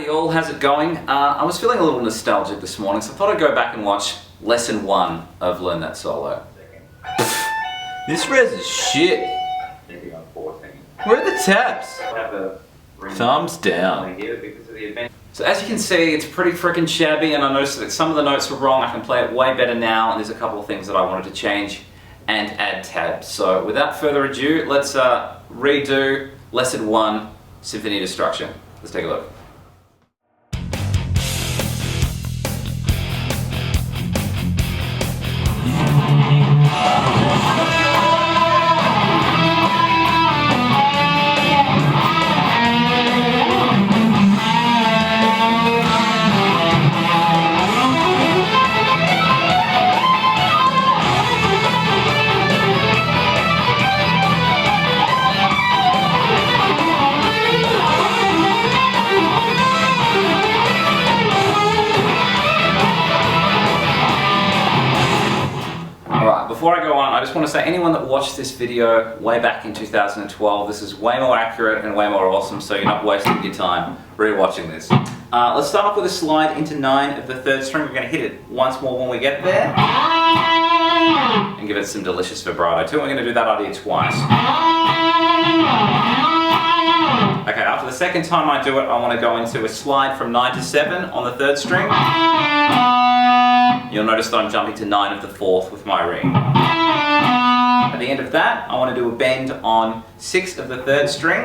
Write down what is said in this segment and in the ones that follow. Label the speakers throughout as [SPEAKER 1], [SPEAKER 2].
[SPEAKER 1] Howdy all, how's it going? I was feeling a little nostalgic this morning, so I thought I'd go back and watch lesson 1 of Learn That Solo. This res is shit. Where are the tabs? Thumbs down. So as you can see, it's pretty freaking shabby, and I noticed that some of the notes were wrong. I can play it way better now, and there's a couple of things that I wanted to change and add tabs. So without further ado, let's redo lesson 1, Symphony of Destruction. Let's take a look. Before I go on, I just want to say anyone that watched this video way back in 2012, this is way more accurate and way more awesome, so you're not wasting your time re-watching this. Let's start off with a slide into 9 of the 3rd string. We're going to hit it once more when we get there. And give it some delicious vibrato too. We're going to do that idea twice. Okay, after the second time I do it, I want to go into a slide from 9 to 7 on the 3rd string. You'll notice that I'm jumping to 9 of the 4th with my ring. At the end of that, I want to do a bend on 6 of the 3rd string.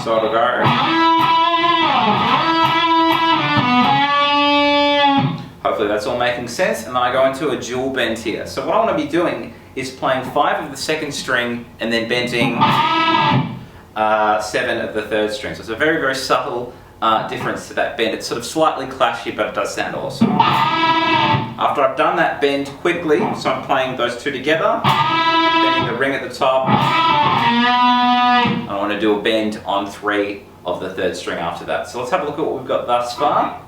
[SPEAKER 1] So it'll go. Hopefully that's all making sense, and then I go into a dual bend here. So what I want to be doing is playing 5 of the 2nd string and then bending 7 of the 3rd string. So it's a very, very subtle difference to that bend. It's sort of slightly clashy, but it does sound awesome. After I've done that bend quickly, so I'm playing those two together, bending the ring at the top, I want to do a bend on 3 of the 3rd string after that. So let's have a look at what we've got thus far.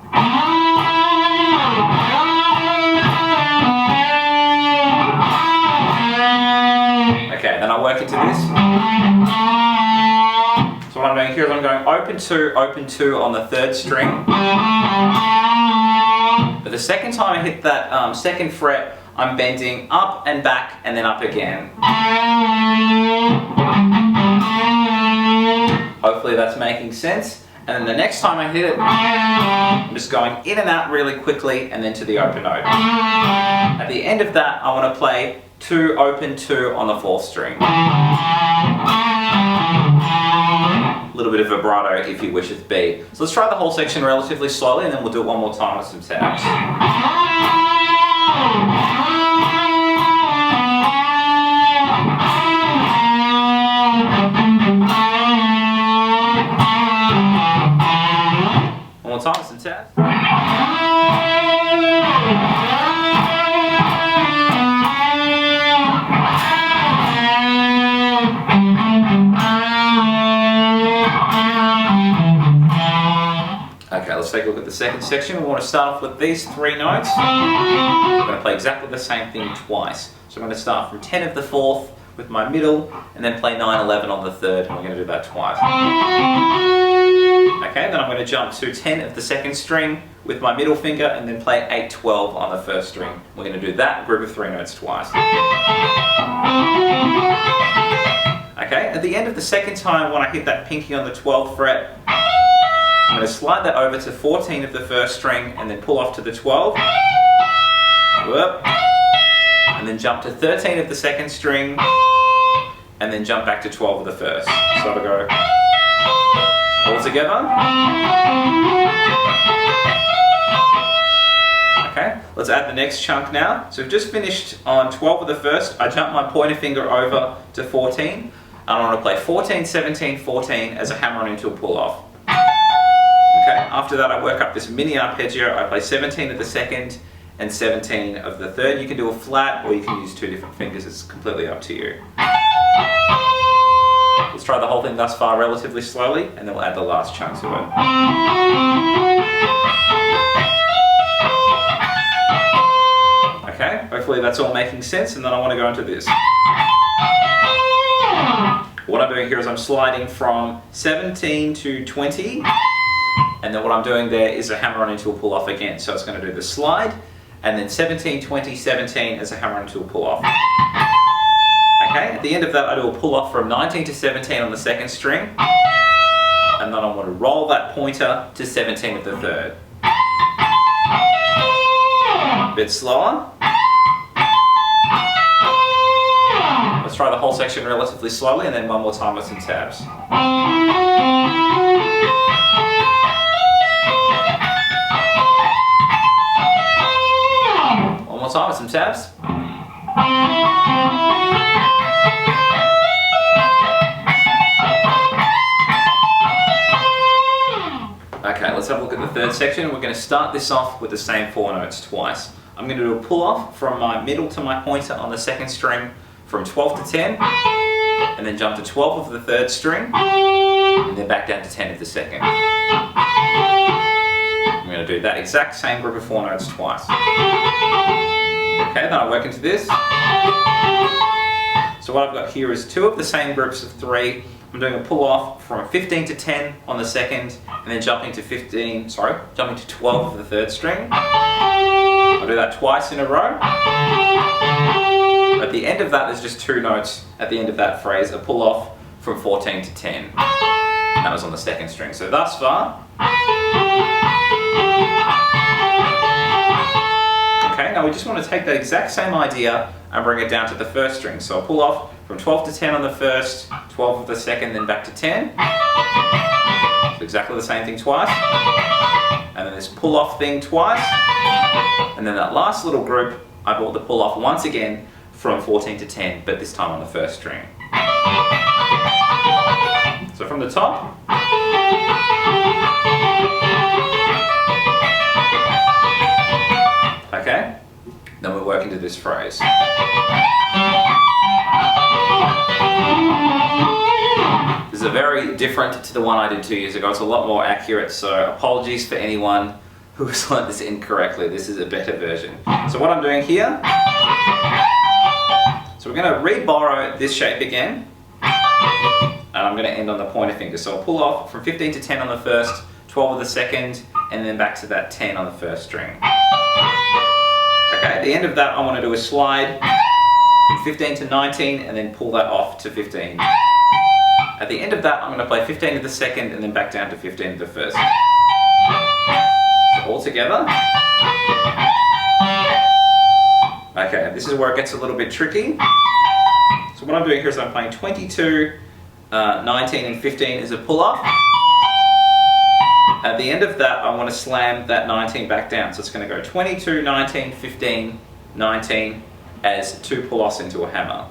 [SPEAKER 1] Okay, then I work into this. So what I'm doing here is I'm going open 2 on the 3rd string. But the second time I hit that 2nd fret, I'm bending up and back and then up again. Hopefully that's making sense. And then the next time I hit it, I'm just going in and out really quickly and then to the open note. At the end of that, I want to play 2 open 2 on the 4th string. A little bit of vibrato if you wish it be. So let's try the whole section relatively slowly, and then we'll do it one more time with some tabs. One more time with some tabs. Okay, let's take a look at the second section. We want to start off with these 3 notes. We're going to play exactly the same thing twice. So I'm going to start from 10 of the 4th with my middle, and then play 9, 11 on the 3rd, and we're going to do that twice. Okay, then I'm going to jump to 10 of the 2nd string with my middle finger, and then play 8, 12 on the 1st string. We're going to do that group of 3 notes twice. Okay, at the end of the second time, when I hit that pinky on the 12th fret, I'm going to slide that over to 14 of the 1st string and then pull off to the 12. Whoop. And then jump to 13 of the 2nd string and then jump back to 12 of the 1st. So it'll go all together. Okay, let's add the next chunk now. So we've just finished on 12 of the 1st. I jump my pointer finger over to 14. And I want to play 14, 17, 14 as a hammer-on into a pull-off. Okay, after that I work up this mini arpeggio. I play 17 of the 2nd and 17 of the 3rd. You can do a flat or you can use 2 different fingers. It's completely up to you. Let's try the whole thing thus far relatively slowly, and then we'll add the last chunk to it. Okay, hopefully that's all making sense, and then I want to go into this. What I'm doing here is I'm sliding from 17 to 20, And then what I'm doing there is a hammer-on into a pull-off again. So it's going to do the slide, and then 17, 20, 17 as a hammer-on into a pull-off. Okay, at the end of that I do a pull-off from 19 to 17 on the second string, and then I'm going to roll that pointer to 17 with the third. A bit slower. Let's try the whole section relatively slowly, and then one more time with some tabs. One more time with some tabs. Okay, let's have a look at the third section. We're going to start this off with the same 4 notes twice. I'm going to do a pull-off from my middle to my pointer on the second string from 12 to 10, and then jump to 12 of the third string, and then back down to 10 of the second. I'm going to do that exact same group of 4 notes twice. Okay, then I work into this. So what I've got here is 2 of the same groups of 3. I'm doing a pull-off from 15 to 10 on the second, and then jumping to 12 of the third string. I'll do that twice in a row. At the end of that, there's just 2 notes at the end of that phrase, a pull-off from 14 to 10. That was on the second string. So thus far. Okay, now we just want to take that exact same idea and bring it down to the first string. So I'll pull off from 12 to 10 on the first, 12 of the second, then back to 10. So exactly the same thing twice. And then this pull off thing twice. And then that last little group, I brought the pull off once again from 14 to 10, but this time on the first string. So from the top. Okay, then we work into this phrase. This is very different to the one I did 2 years ago. It's a lot more accurate, so apologies for anyone who has learned this incorrectly. This is a better version. So what I'm doing here, so we're going to re-borrow this shape again, and I'm going to end on the pointer finger. So I'll pull off from 15 to 10 on the first, 12 of the second, and then back to that 10 on the first string. Okay, at the end of that I want to do a slide from 15 to 19 and then pull that off to 15. At the end of that I'm going to play 15 of the second and then back down to 15 of the first. So all together. Okay, this is where it gets a little bit tricky. So what I'm doing here is I'm playing 22, 19 and 15 as a pull-off. At the end of that, I want to slam that 19 back down. So it's going to go 22, 19, 15, 19 as 2 pull-offs into a hammer.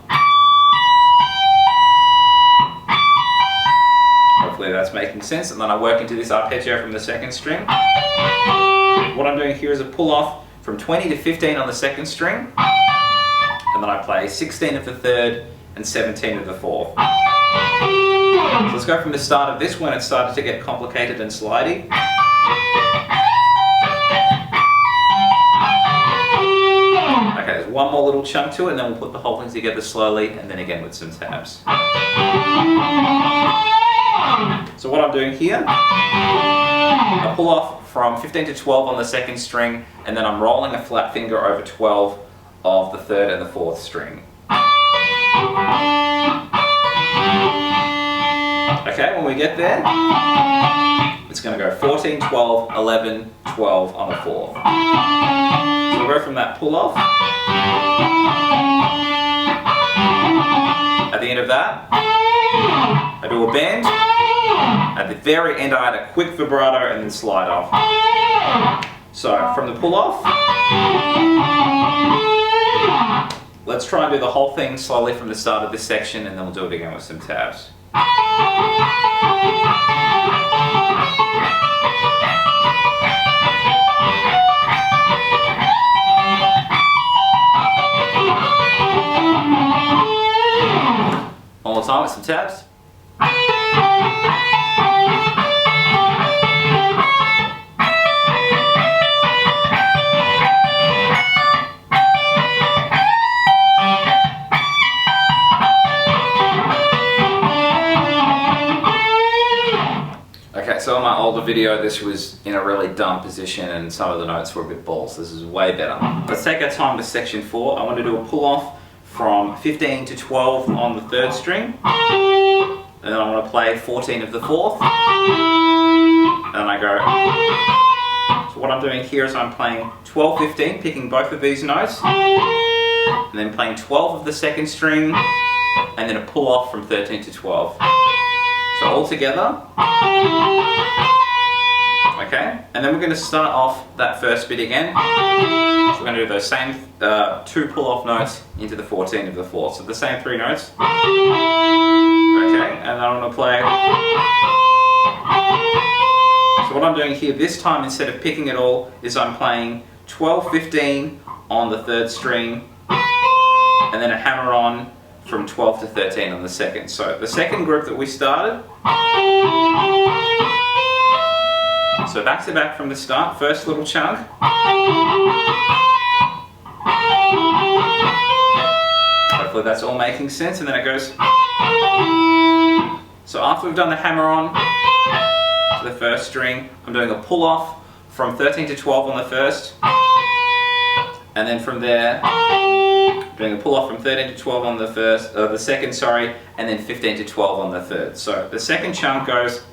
[SPEAKER 1] Hopefully that's making sense. And then I work into this arpeggio from the second string. What I'm doing here is a pull-off from 20 to 15 on the second string. And then I play 16 of the third and 17 of the fourth. So let's go from the start of this when it started to get complicated and slidey. Okay, there's one more little chunk to it and then we'll put the whole thing together slowly and then again with some tabs. So what I'm doing here, I pull off from 15 to 12 on the second string and then I'm rolling a flat finger over 12 of the third and the fourth string. Okay, when we get there, it's going to go 14, 12, 11, 12 on the fourth. So we'll go from that pull off. At the end of that, I do a bend. At the very end, I add a quick vibrato and then slide off. So from the pull off, let's try and do the whole thing slowly from the start of this section and then we'll do it again with some tabs. One more time with some tabs. Okay, so on my older video this was in a really dumb position and some of the notes were a bit balls. This is way better. Let's take our time with section 4. I want to do a pull off from 15 to 12 on the 3rd string. And then I want to play 14 of the 4th. And then I go. So what I'm doing here is I'm playing 12, 15, picking both of these notes. And then playing 12 of the 2nd string. And then a pull off from 13 to 12. So all together. Okay, and then we're going to start off that first bit again. So we're going to do those same 2 pull off notes into the 14 of the 4th. So the same 3 notes. Okay, and then I'm going to play. So what I'm doing here this time, instead of picking it all, is I'm playing 12, 15 on the 3rd string, and then a hammer on from 12 to 13 on the 2nd. So the 2nd group that we started. So back to back from the start, first little chunk. Hopefully that's all making sense, and then it goes. So after we've done the hammer on to the 1st string, I'm doing a pull off from 13 to 12 on the 1st, and then from there, doing a pull off from 13 to 12 on the 2nd, sorry, and then 15 to 12 on the 3rd. So the 2nd chunk goes.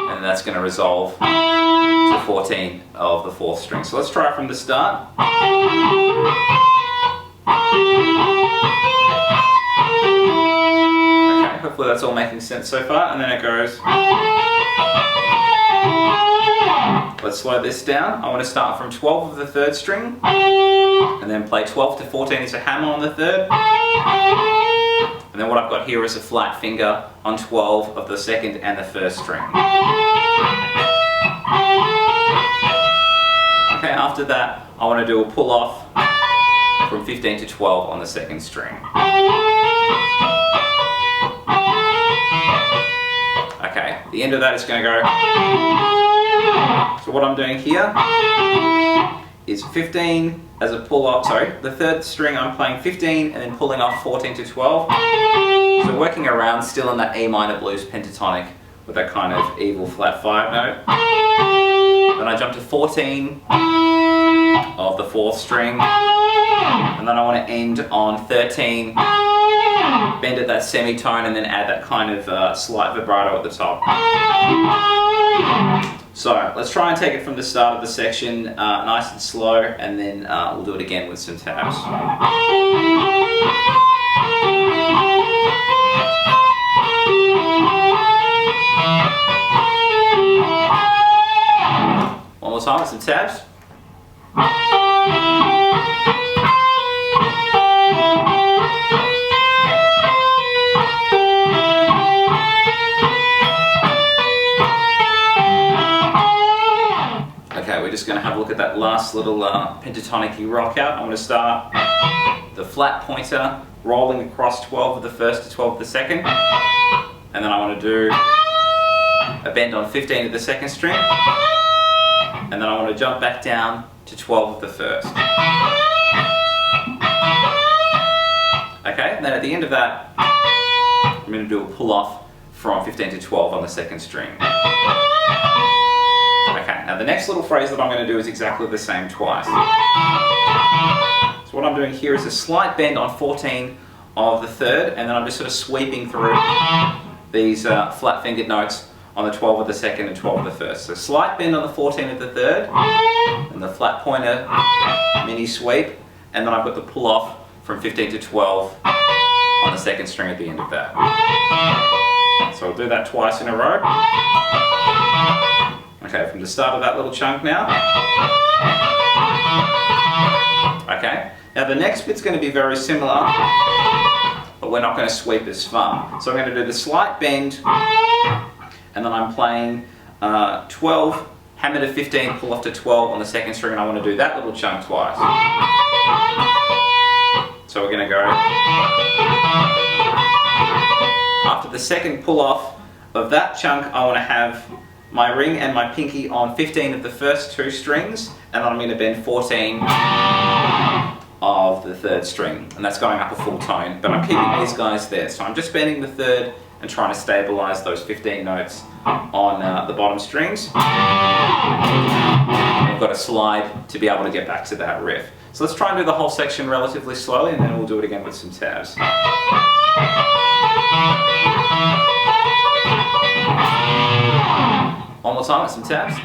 [SPEAKER 1] And that's going to resolve to 14 of the 4th string. So let's try it from the start. Okay, hopefully that's all making sense so far. And then it goes. Let's slow this down. I want to start from 12 of the 3rd string, and then play 12 to 14 as a hammer on the 3rd. And then what I've got here is a flat finger on 12 of the 2nd and the 1st string. Okay, after that, I want to do a pull off from 15 to 12 on the 2nd string. Okay, the end of that is going to go. So what I'm doing here is 15 as a pull off, sorry, the 3rd string I'm playing 15 and then pulling off 14 to 12. So working around still in that A minor blues pentatonic with that kind of evil flat 5 note. Then I jump to 14 of the 4th string, and then I want to end on 13, bend at that semitone, and then add that kind of slight vibrato at the top. So let's try and take it from the start of the section, nice and slow, and then we'll do it again with some tabs. One more time with some tabs. Okay, we're just going to have a look at that last little pentatonic-y rock out. I'm going to start the flat pointer rolling across 12 of the 1st to 12 of the 2nd, and then I want to do a bend on 15 of the 2nd string, and then I want to jump back down to 12 of the 1st. Okay, and then at the end of that, I'm going to do a pull off from 15 to 12 on the 2nd string. Okay, now the next little phrase that I'm going to do is exactly the same twice. So what I'm doing here is a slight bend on 14 of the 3rd, and then I'm just sort of sweeping through these flat-fingered notes on the 12 of the 2nd and 12 of the 1st. So slight bend on the 14 of the 3rd, and the flat pointer mini sweep, and then I've got the pull off from 15 to 12 on the 2nd string at the end of that. So I'll do that twice in a row. Okay, from the start of that little chunk now. Okay, now the next bit's going to be very similar, but we're not going to sweep as far. So I'm going to do the slight bend, and then I'm playing 12, hammer to 15, pull off to 12 on the 2nd string, and I want to do that little chunk twice. So we're going to go. After the 2nd pull off of that chunk, I want to have my ring and my pinky on 15 of the first 2 strings, and then I'm going to bend 14 of the 3rd string, and that's going up a full tone, but I'm keeping these guys there. So I'm just bending the 3rd and trying to stabilize those 15 notes on the bottom strings. I've got to slide to be able to get back to that riff. So let's try and do the whole section relatively slowly, and then we'll do it again with some tabs. One more time with some tabs.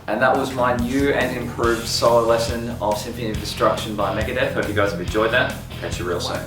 [SPEAKER 1] And that was my new and improved solo lesson of Symphony of Destruction by Megadeth. Hope you guys have enjoyed that. Catch you real soon.